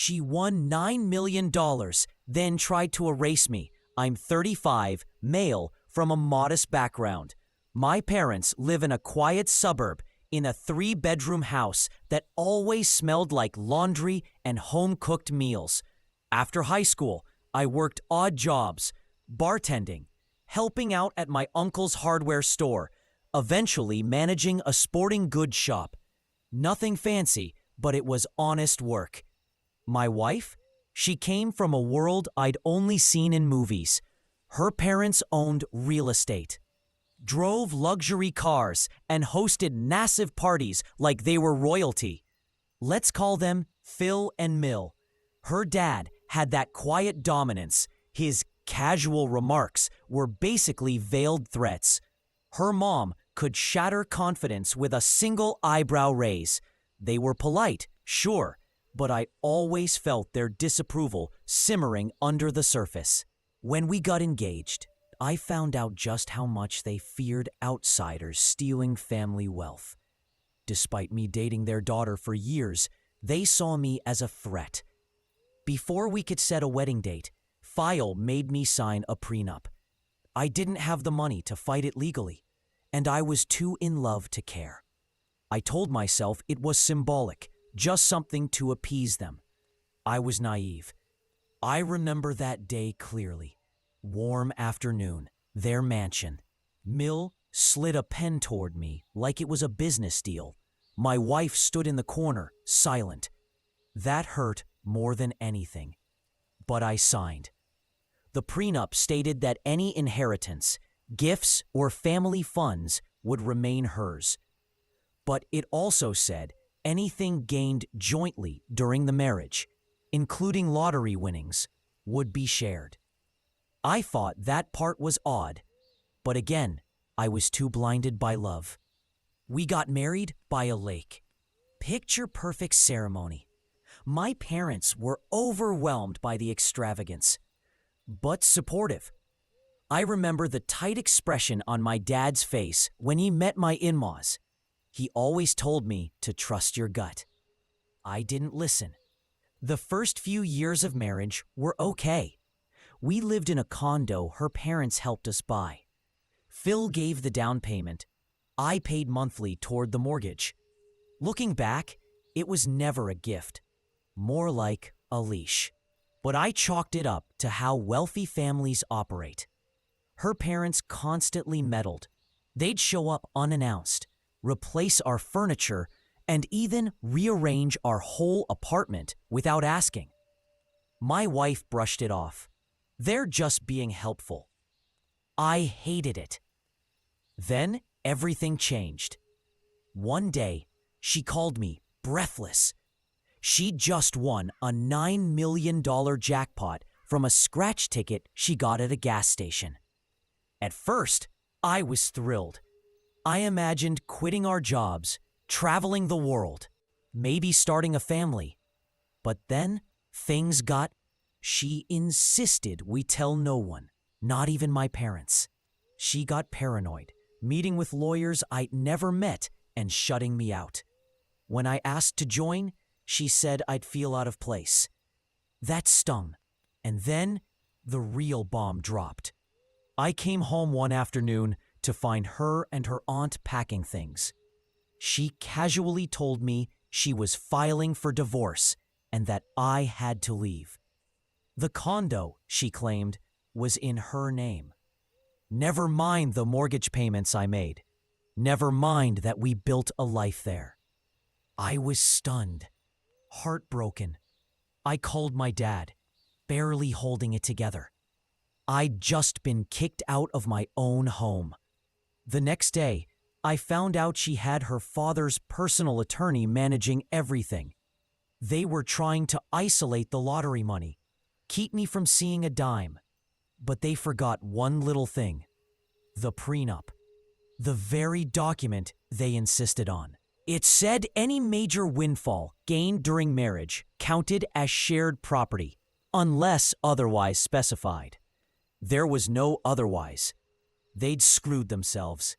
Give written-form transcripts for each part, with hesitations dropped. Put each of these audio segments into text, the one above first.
She won $9 million, then tried to erase me. I'm 35, male, from a modest background. My parents live in a quiet suburb in a 3-bedroom house that always smelled like laundry and home-cooked meals. After high school, I worked odd jobs, bartending, helping out at my uncle's hardware store, eventually managing a sporting goods shop. Nothing fancy, but it was honest work. My wife? She came from a world I'd only seen in movies. Her parents owned real estate, drove luxury cars, and hosted massive parties like they were royalty. Let's call them Phil and Mill. Her dad had that quiet dominance. His casual remarks were basically veiled threats. Her mom could shatter confidence with a single eyebrow raise. They were polite, sure, but I always felt their disapproval simmering under the surface. When we got engaged, I found out just how much they feared outsiders stealing family wealth. Despite me dating their daughter for years, they saw me as a threat. Before we could set a wedding date, File made me sign a prenup. I didn't have the money to fight it legally, and I was too in love to care. I told myself it was symbolic, just something to appease them. I was naive. I remember that day clearly. Warm afternoon, their mansion. Mill slid a pen toward me like it was a business deal. My wife stood in the corner, silent. That hurt more than anything. But I signed. The prenup stated that any inheritance, gifts, or family funds would remain hers. But it also said anything gained jointly during the marriage, including lottery winnings, would be shared. I thought that part was odd, but again, I was too blinded by love. We got married by a lake. Picture-perfect ceremony. My parents were overwhelmed by the extravagance, but supportive. I remember the tight expression on my dad's face when he met my in-laws. He always told me to trust your gut. I didn't listen. The first few years of marriage were okay. We lived in a condo her parents helped us buy. Phil gave the down payment. I paid monthly toward the mortgage. Looking back, it was never a gift, more like a leash. But I chalked it up to how wealthy families operate. Her parents constantly meddled. They'd show up unannounced, replace our furniture, and even rearrange our whole apartment without asking. My wife brushed it off. They're just being helpful. I hated it. Then everything changed. One day, she called me, breathless. She just won a $9 million jackpot from a scratch ticket she got at a gas station. At first, I was thrilled. I imagined quitting our jobs, traveling the world, maybe starting a family. But then, things got... She insisted we tell no one, not even my parents. She got paranoid, meeting with lawyers I'd never met and shutting me out. When I asked to join, she said I'd feel out of place. That stung. And then, the real bomb dropped. I came home one afternoon to find her and her aunt packing things. She casually told me she was filing for divorce and that I had to leave. The condo, she claimed, was in her name. Never mind the mortgage payments I made. Never mind that we built a life there. I was stunned, heartbroken. I called my dad, barely holding it together. I'd just been kicked out of my own home. The next day, I found out she had her father's personal attorney managing everything. They were trying to isolate the lottery money, keep me from seeing a dime. But they forgot one little thing: the prenup. The very document they insisted on. It said any major windfall gained during marriage counted as shared property, unless otherwise specified. There was no otherwise. They'd screwed themselves.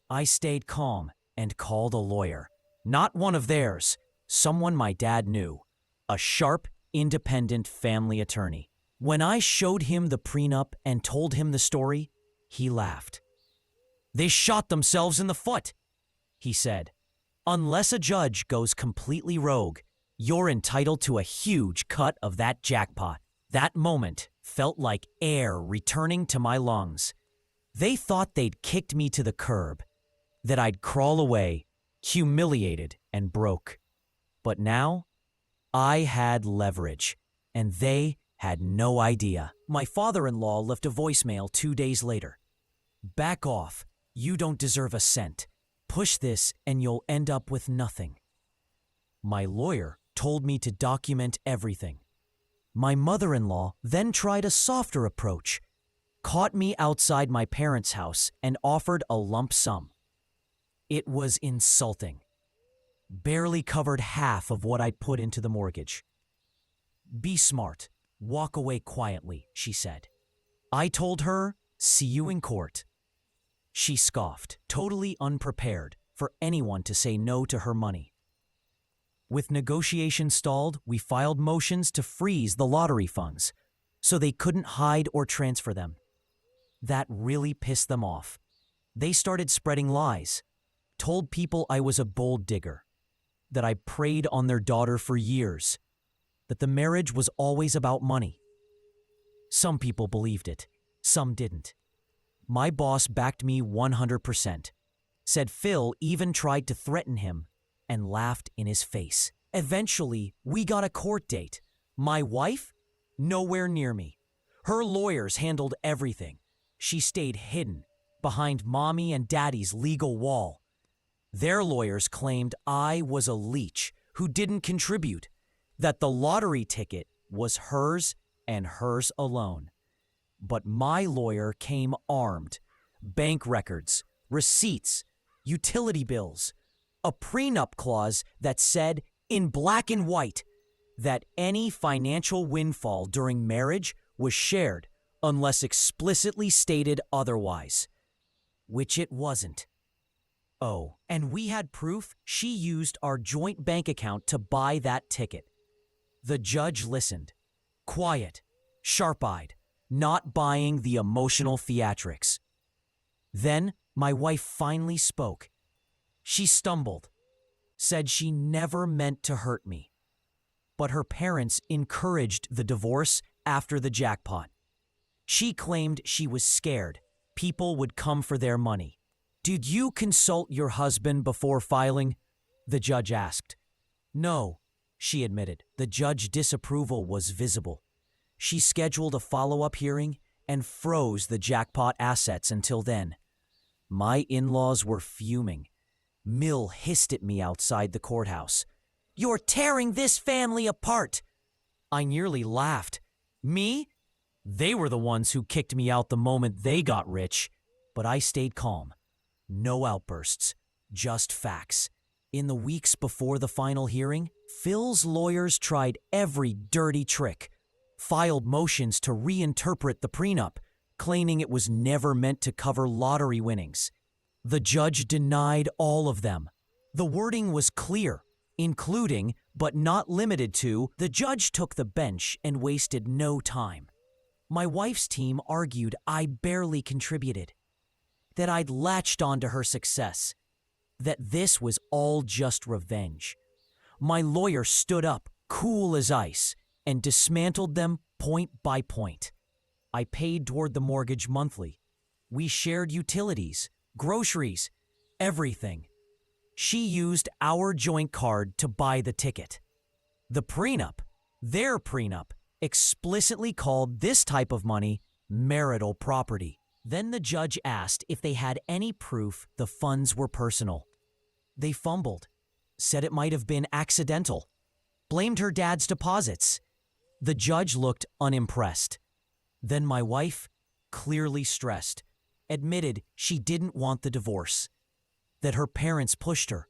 I stayed calm and called a lawyer. Not one of theirs, someone my dad knew. A sharp, independent family attorney. When I showed him the prenup and told him the story, he laughed. "They shot themselves in the foot," he said. "Unless a judge goes completely rogue, you're entitled to a huge cut of that jackpot." That moment felt like air returning to my lungs. They thought they'd kicked me to the curb, that I'd crawl away, humiliated and broke. But now, I had leverage, and they had no idea. My father-in-law left a voicemail 2 days later. "Back off. You don't deserve a cent. Push this and you'll end up with nothing." My lawyer told me to document everything. My mother-in-law then tried a softer approach, caught me outside my parents' house and offered a lump sum. It was insulting. Barely covered half of what I'd put into the mortgage. "Be smart. Walk away quietly," she said. I told her, "See you in court." She scoffed, totally unprepared for anyone to say no to her money. With negotiations stalled, we filed motions to freeze the lottery funds so they couldn't hide or transfer them. That really pissed them off. They started spreading lies, told people I was a gold digger, that I preyed on their daughter for years, that the marriage was always about money. Some people believed it, some didn't. My boss backed me 100%, said Phil even tried to threaten him, and laughed in his face. Eventually, we got a court date. My wife? Nowhere near me. Her lawyers handled everything. She stayed hidden, behind mommy and daddy's legal wall. Their lawyers claimed I was a leech who didn't contribute, that the lottery ticket was hers and hers alone. But my lawyer came armed. Bank records, receipts, utility bills, a prenup clause that said in black and white that any financial windfall during marriage was shared unless explicitly stated otherwise, which it wasn't. Oh, and we had proof she used our joint bank account to buy that ticket. The judge listened, quiet, sharp-eyed, not buying the emotional theatrics. Then my wife finally spoke. She stumbled, said she never meant to hurt me. But her parents encouraged the divorce after the jackpot. She claimed she was scared people would come for their money. "Did you consult your husband before filing?" the judge asked. "No," she admitted. The judge's disapproval was visible. She scheduled a follow-up hearing and froze the jackpot assets until then. My in-laws were fuming. Mill hissed at me outside the courthouse. "You're tearing this family apart." I nearly laughed. Me? They were the ones who kicked me out the moment they got rich. But I stayed calm. No outbursts, just facts. In the weeks before the final hearing, Phil's lawyers tried every dirty trick, filed motions to reinterpret the prenup, claiming it was never meant to cover lottery winnings. The judge denied all of them. The wording was clear, including, but not limited to, the judge took the bench and wasted no time. My wife's team argued I barely contributed, that I'd latched onto her success, that this was all just revenge. My lawyer stood up, cool as ice, and dismantled them point by point. I paid toward the mortgage monthly. We shared utilities, groceries, everything. She used our joint card to buy the ticket. The prenup, their prenup, explicitly called this type of money marital property. Then the judge asked if they had any proof the funds were personal. They fumbled, said it might have been accidental, blamed her dad's deposits. The judge looked unimpressed. Then my wife, clearly stressed, admitted she didn't want the divorce, that her parents pushed her,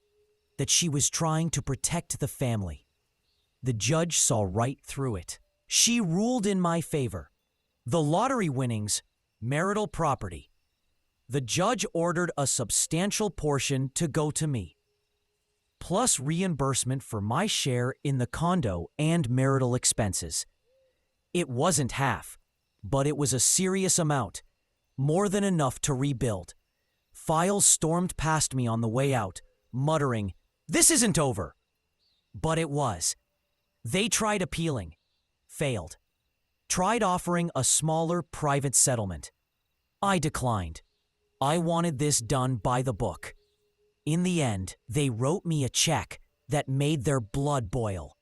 that she was trying to protect the family. The judge saw right through it. She ruled in my favor. The lottery winnings, marital property. The judge ordered a substantial portion to go to me. plus reimbursement for my share in the condo and marital expenses. It wasn't half, but it was a serious amount, more than enough to rebuild. Files stormed past me on the way out, muttering, "This isn't over." But it was. They tried appealing, failed. Tried offering a smaller private settlement. I declined. I wanted this done by the book. In the end, they wrote me a check that made their blood boil.